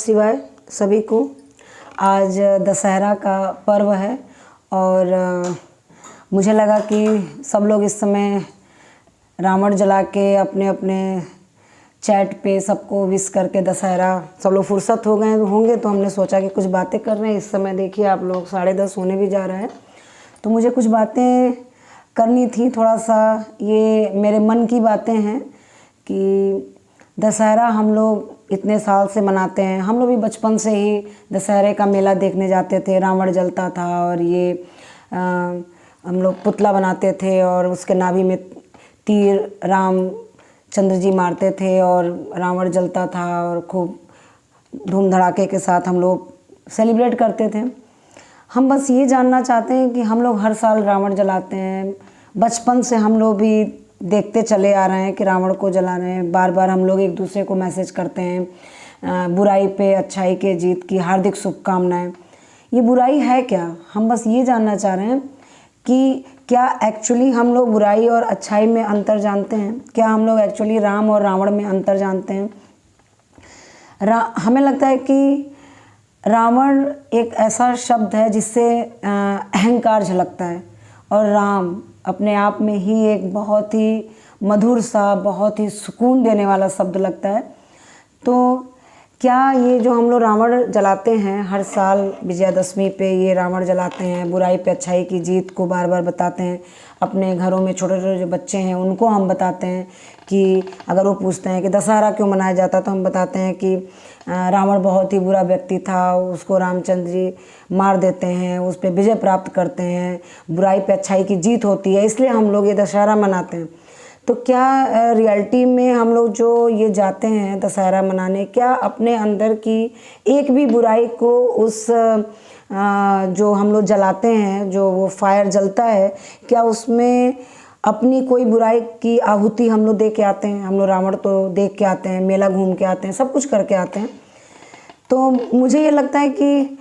शिवाय सभी को। आज दशहरा का पर्व है और मुझे लगा कि सब लोग इस समय रावण जला के अपने अपने चैट पे सबको विश करके दशहरा सब लोग फुर्सत हो गए होंगे, तो हमने सोचा कि कुछ बातें कर रहे हैं। इस समय देखिए आप लोग 10:30 होने भी जा रहा है, तो मुझे कुछ बातें करनी थी। थोड़ा सा ये मेरे मन की बातें हैं कि दशहरा हम लोग इतने साल से मनाते हैं। हम लोग भी बचपन से ही दशहरे का मेला देखने जाते थे। रावण जलता था और ये हम लोग पुतला बनाते थे और उसके नाभि में तीर रामचंद्र जी मारते थे और रावण जलता था और खूब धूम धड़ाके के साथ हम लोग सेलिब्रेट करते थे। हम बस ये जानना चाहते हैं कि हम लोग हर साल रावण जलाते हैं। बचपन से हम लोग भी देखते चले आ रहे हैं कि रावण को जला रहे हैं। बार बार हम लोग एक दूसरे को मैसेज करते हैं, बुराई पे अच्छाई के जीत की हार्दिक शुभकामनाएं। ये बुराई है क्या? हम बस ये जानना चाह रहे हैं कि क्या एक्चुअली हम लोग बुराई और अच्छाई में अंतर जानते हैं? क्या हम लोग एक्चुअली राम और रावण में अंतर जानते हैं? हमें लगता है कि रावण एक ऐसा शब्द है जिससे अहंकार झलकता है और राम अपने आप में ही एक बहुत ही मधुर सा, बहुत ही सुकून देने वाला शब्द लगता है। तो क्या ये जो हम लोग रावण जलाते हैं हर साल विजयादशमी पे, ये रावण जलाते हैं, बुराई पे अच्छाई की जीत को बार बार बताते हैं। अपने घरों में छोटे छोटे जो बच्चे हैं उनको हम बताते हैं कि अगर वो पूछते हैं कि दशहरा क्यों मनाया जाता, तो हम बताते हैं कि रावण बहुत ही बुरा व्यक्ति था, उसको रामचंद्र जी मार देते हैं, उस पर विजय प्राप्त करते हैं, बुराई पे अच्छाई की जीत होती है, इसलिए हम लोग ये दशहरा मनाते हैं। तो क्या रियलिटी में हम लोग जो ये जाते हैं दशहरा मनाने, क्या अपने अंदर की एक भी बुराई को उस जो हम लोग जलाते हैं, जो वो फायर जलता है, क्या उसमें अपनी कोई बुराई की आहुति हम लोग दे के आते हैं? हम लोग रावण तो देख के आते हैं, मेला घूम के आते हैं, सब कुछ करके आते हैं। तो मुझे ये लगता है कि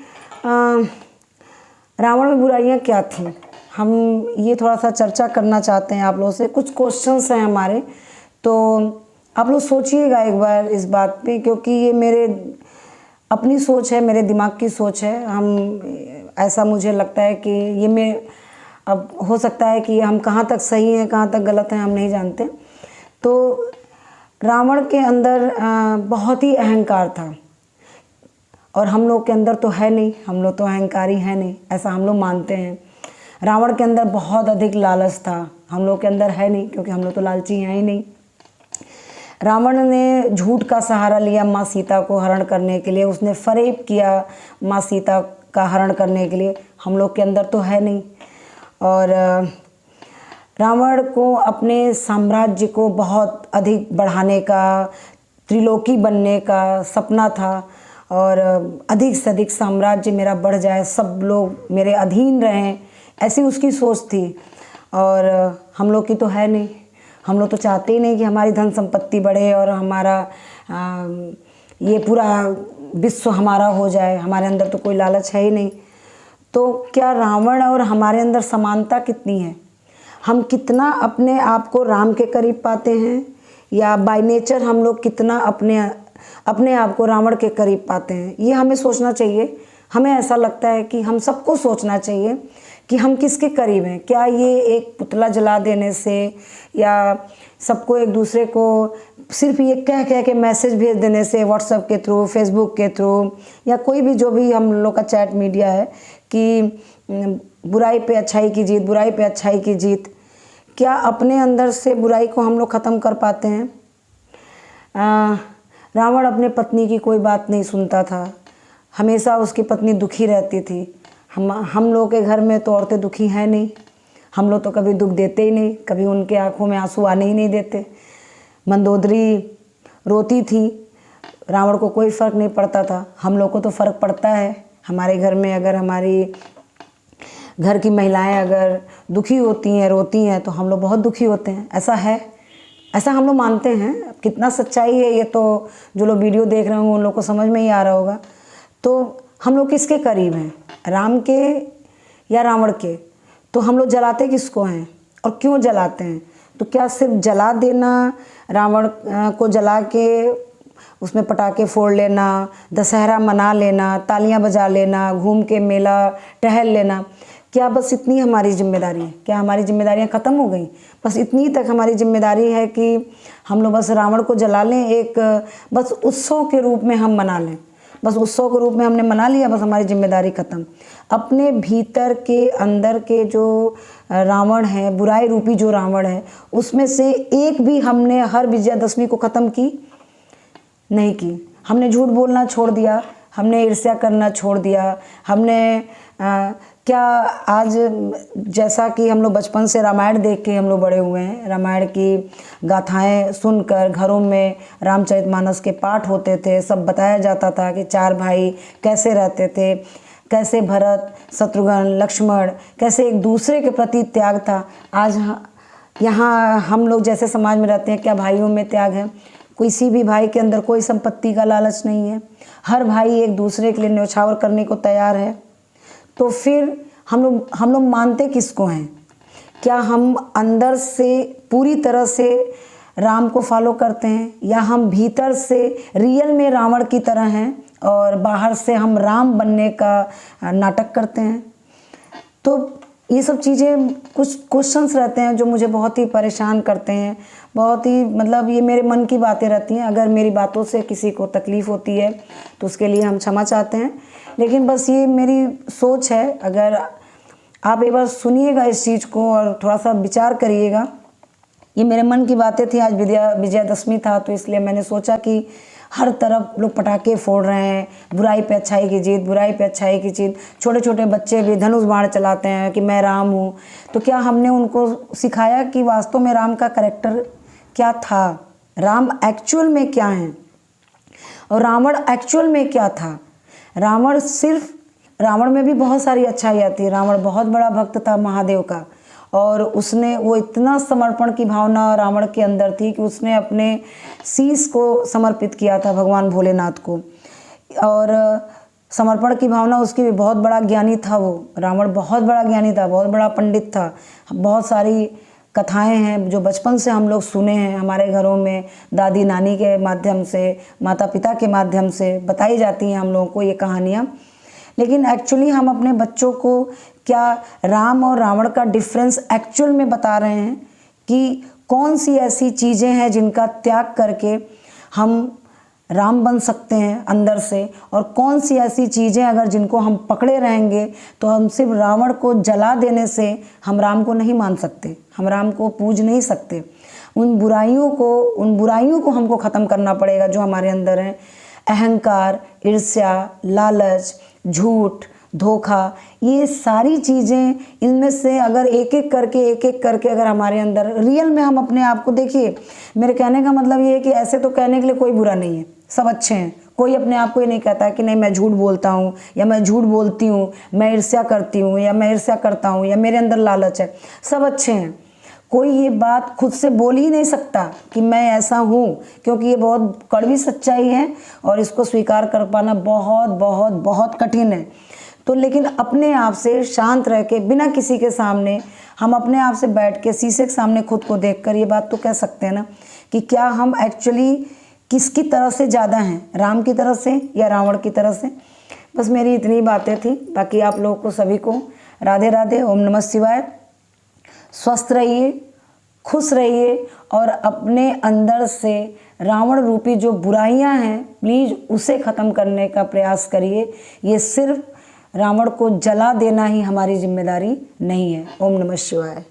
रावण में बुराइयाँ क्या थी, हम ये थोड़ा सा चर्चा करना चाहते हैं आप लोगों से। कुछ क्वेश्चंस हैं हमारे, तो आप लोग सोचिएगा एक बार इस बात पे, क्योंकि ये मेरे अपनी सोच है, मेरे दिमाग की सोच है। ऐसा मुझे लगता है कि ये मैं अब हो सकता है कि हम कहाँ तक सही हैं कहाँ तक गलत हैं हम नहीं जानते। तो रावण के अंदर बहुत ही अहंकार था और हम लोग के अंदर तो है नहीं, हम लोग तो अहंकारी हैं नहीं, ऐसा हम लोग मानते हैं। रावण के अंदर बहुत अधिक लालच था, हम लोग के अंदर है नहीं, क्योंकि हम लोग तो लालची हैं ही नहीं। रावण ने झूठ का सहारा लिया माँ सीता को हरण करने के लिए, उसने फरेब किया माँ सीता का हरण करने के लिए, हम लोग के अंदर तो है नहीं। और रावण को अपने साम्राज्य को बहुत अधिक बढ़ाने का, त्रिलोकी बनने का सपना था और अधिक से अधिक साम्राज्य मेरा बढ़ जाए, सब लोग मेरे अधीन रहें, ऐसी उसकी सोच थी। और हम लोग की तो है नहीं, हम लोग तो चाहते ही नहीं कि हमारी धन संपत्ति बढ़े और हमारा ये पूरा विश्व हमारा हो जाए, हमारे अंदर तो कोई लालच है ही नहीं। तो क्या रावण और हमारे अंदर समानता कितनी है? हम कितना अपने आप को राम के करीब पाते हैं, या बाय नेचर हम लोग कितना अपने आप को रावण के करीब पाते हैं? ये हमें सोचना चाहिए। हमें ऐसा लगता है कि हम सबको सोचना चाहिए कि हम किसके करीब हैं। क्या ये एक पुतला जला देने से या सबको एक दूसरे को सिर्फ ये कह के मैसेज भेज देने से, व्हाट्सएप के थ्रू, फेसबुक के थ्रू, या कोई भी जो भी हम लोग का चैट मीडिया है, कि बुराई पे अच्छाई की जीत, बुराई पे अच्छाई की जीत, क्या अपने अंदर से बुराई को हम लोग ख़त्म कर पाते हैं? रावण अपने पत्नी की कोई बात नहीं सुनता था, हमेशा उसकी पत्नी दुखी रहती थी। हम लोग के घर में तो औरतें दुखी हैं नहीं, हम लोग तो कभी दुख देते ही नहीं, कभी उनके आंखों में आंसू आने ही नहीं देते। मंदोदरी रोती थी, रावण को कोई फ़र्क नहीं पड़ता था। हम लोग को तो फ़र्क पड़ता है। हमारे घर में अगर हमारी घर की महिलाएं अगर दुखी होती हैं, रोती हैं, तो हम लोग बहुत दुखी होते हैं। ऐसा है, ऐसा हम लोग मानते हैं। कितना सच्चाई है ये तो जो लोग वीडियो देख रहे होंगे उन लोग को समझ में ही आ रहा होगा। तो हम लोग किसके करीब हैं, राम के या रावण के? तो हम लोग जलाते किसको हैं और क्यों जलाते हैं? तो क्या सिर्फ जला देना, रावण को जला के उसमें पटाखे फोड़ लेना, दशहरा मना लेना, तालियां बजा लेना, घूम के मेला टहल लेना, क्या बस इतनी हमारी जिम्मेदारी है? क्या हमारी जिम्मेदारियां ख़त्म हो गई? बस इतनी तक हमारी जिम्मेदारी है कि हम लोग बस रावण को जला लें, एक बस उत्सव के रूप में हम मना लें, बस उत्सव के रूप में हमने मना लिया, बस हमारी जिम्मेदारी ख़त्म। अपने भीतर के अंदर के जो रावण है, बुराई रूपी जो रावण है, उसमें से एक भी हमने हर विजयादशमी को ख़त्म की नहीं की। हमने झूठ बोलना छोड़ दिया, हमने ईर्ष्या करना छोड़ दिया, हमने क्या आज जैसा कि हम लोग बचपन से रामायण देख के हम लोग बड़े हुए हैं, रामायण की गाथाएं सुनकर घरों में रामचरितमानस के पाठ होते थे, सब बताया जाता था कि 4 भाई कैसे रहते थे, कैसे भरत, शत्रुघ्न, लक्ष्मण कैसे एक दूसरे के प्रति त्याग था। आज यहाँ हम लोग जैसे समाज में रहते हैं, क्या भाइयों में त्याग है? किसी भी भाई के अंदर कोई संपत्ति का लालच नहीं है, हर भाई एक दूसरे के लिए न्यौछावर करने को तैयार है। तो फिर हम लोग मानते किसको हैं? क्या हम अंदर से पूरी तरह से राम को फॉलो करते हैं, या हम भीतर से रियल में रावण की तरह हैं और बाहर से हम राम बनने का नाटक करते हैं? तो ये सब चीज़ें कुछ क्वेश्चंस रहते हैं जो मुझे बहुत ही परेशान करते हैं, बहुत ही मतलब ये मेरे मन की बातें रहती हैं। अगर मेरी बातों से किसी को तकलीफ़ होती है तो उसके लिए हम क्षमा चाहते हैं, लेकिन बस ये मेरी सोच है। अगर आप एक बार सुनिएगा इस चीज़ को और थोड़ा सा विचार करिएगा। ये मेरे मन की बातें थी। आज विजयादशमी था तो इसलिए मैंने सोचा कि हर तरफ लोग पटाखे फोड़ रहे हैं, बुराई पे अच्छाई की जीत, बुराई पे अच्छाई की जीत। छोटे छोटे बच्चे भी धनुष बाण चलाते हैं कि मैं राम हूँ। तो क्या हमने उनको सिखाया कि वास्तव में राम का कैरेक्टर क्या था, राम एक्चुअल में क्या है और रावण एक्चुअल में क्या था? रावण में भी बहुत सारी अच्छाई आती है। रावण बहुत बड़ा भक्त था महादेव का, और उसने वो इतना समर्पण की भावना रावण के अंदर थी कि उसने अपने शीश को समर्पित किया था भगवान भोलेनाथ को। और समर्पण की भावना उसकी भी, बहुत बड़ा ज्ञानी था वो रावण, बहुत बड़ा ज्ञानी था, बहुत बड़ा पंडित था। बहुत सारी कथाएं हैं जो बचपन से हम लोग सुने हैं, हमारे घरों में दादी नानी के माध्यम से, माता पिता के माध्यम से बताई जाती हैं हम लोगों को ये कहानियाँ। लेकिन एक्चुअली हम अपने बच्चों को क्या राम और रावण का डिफरेंस एक्चुअल में बता रहे हैं कि कौन सी ऐसी चीज़ें हैं जिनका त्याग करके हम राम बन सकते हैं अंदर से, और कौन सी ऐसी चीज़ें अगर जिनको हम पकड़े रहेंगे तो हम सिर्फ रावण को जला देने से हम राम को नहीं मान सकते, हम राम को पूज नहीं सकते। उन बुराइयों को हमको ख़त्म करना पड़ेगा जो हमारे अंदर हैं। अहंकार, ईर्ष्या, लालच, झूठ, धोखा, ये सारी चीज़ें, इनमें से अगर एक एक करके अगर हमारे अंदर रियल में हम अपने आप को देखिए, मेरे कहने का मतलब ये है कि ऐसे तो कहने के लिए कोई बुरा नहीं है, सब अच्छे हैं। कोई अपने आप को ये नहीं कहता कि नहीं मैं झूठ बोलता हूँ या मैं झूठ बोलती हूँ, मैं ईर्ष्या करती हूँ या मैं ईर्ष्या करता हूँ या मेरे अंदर लालच है, सब अच्छे हैं। कोई ये बात खुद से बोल ही नहीं सकता कि मैं ऐसा हूँ, क्योंकि ये बहुत कड़वी सच्चाई है और इसको स्वीकार कर पाना बहुत बहुत बहुत कठिन है। तो लेकिन अपने आप से शांत रह के, बिना किसी के सामने, हम अपने आप से बैठ के शीशे के सामने खुद को देखकर ये बात तो कह सकते हैं ना कि क्या हम एक्चुअली किसकी तरह से ज़्यादा हैं, राम की तरह से या रावण की तरह से। बस मेरी इतनी बातें थी। बाकी आप लोगों को सभी को राधे राधे, ओम नमः शिवाय। स्वस्थ रहिए, खुश रहिए और अपने अंदर से रावण रूपी जो बुराइयां हैं प्लीज़ उसे ख़त्म करने का प्रयास करिए। ये सिर्फ रावण को जला देना ही हमारी जिम्मेदारी नहीं है। ओम नमः शिवाय।